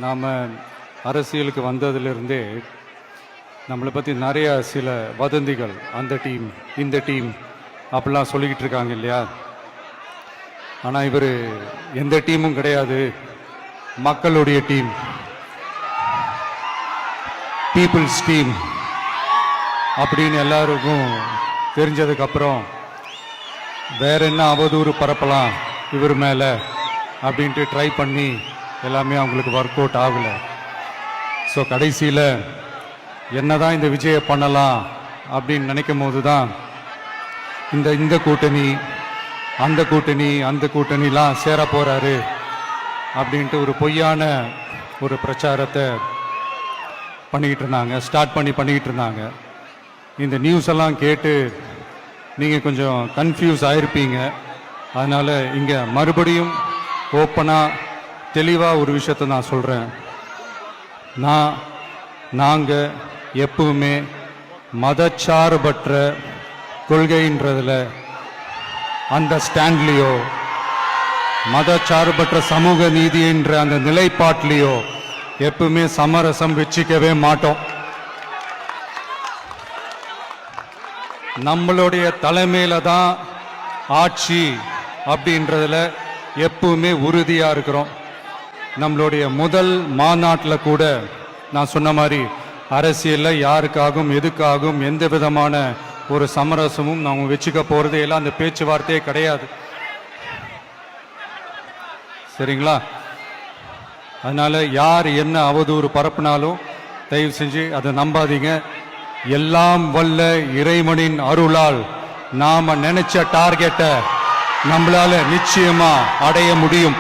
நாம் அரசியலுக்கு வந்ததிலிருந்தே நம்மளை பற்றி நிறைய சில வதந்திகள், அந்த டீம் இந்த டீம் அப்படிலாம் சொல்லிக்கிட்டு இருக்காங்க இல்லையா. ஆனால் இவர் எந்த டீமும் கிடையாது, மக்களுடைய டீம், பீப்புள்ஸ் டீம் அப்படின்னு எல்லாருக்கும் தெரிஞ்சதுக்கப்புறம் வேற என்ன அவதூறு பரப்பலாம் இவர் மேலே அப்படின்ட்டு ட்ரை பண்ணி எல்லாமே அவங்களுக்கு ஒர்க் அவுட் ஆகலை. ஸோ கடைசியில் என்னதான் இந்த விஜயை பண்ணலாம் அப்படின்னு நினைக்கும் போது தான் இந்த கூட்டணி அந்த கூட்டணிலாம் சேர போகிறாரு அப்படின்ட்டு ஒரு பொய்யான ஒரு பிரச்சாரத்தை பண்ணிக்கிட்டு இருந்தாங்க. இந்த நியூஸ் எல்லாம் கேட்டு நீங்கள் கொஞ்சம் கன்ஃபியூஸ் ஆயிருப்பீங்க. அதனால் இங்கே மறுபடியும் ஓப்பனாக தெளிவாக ஒரு விஷயத்தை நான் சொல்கிறேன். நாங்கள் எப்பவுமே மதச்சார்பற்ற கொள்கைன்றதில், அந்த ஸ்டாண்ட்லேயோ, மதச்சார்பற்ற சமூக நீதி என்ற அந்த நிலைப்பாட்டிலேயோ எப்பவுமே சமரசம் வச்சுக்கவே மாட்டோம். நம்மளுடைய தலைமையில தான் ஆட்சி அப்படின்றதுல எப்பவுமே உறுதியா இருக்கிறோம். நம்மளுடைய முதல் மாநாட்டில் கூட நான் சொன்ன மாதிரி அரசியலில் யாருக்காகவும் எதுக்காகவும் எந்த விதமான ஒரு சமரசமும் நாம் வச்சுக்க போறதே இல்லை. அந்த பேச்சுவார்த்தையே கிடையாது. சரிங்களா? அதனால யார் என்ன அவதூறு பரப்புனாலும் தயவு செஞ்சு அதை நம்பாதீங்க. எல்லாம் வல்ல இறைவனின் அருளால் நாம நினைச்ச டார்கெட்டை நம்மளால நிச்சயமா அடைய முடியும்.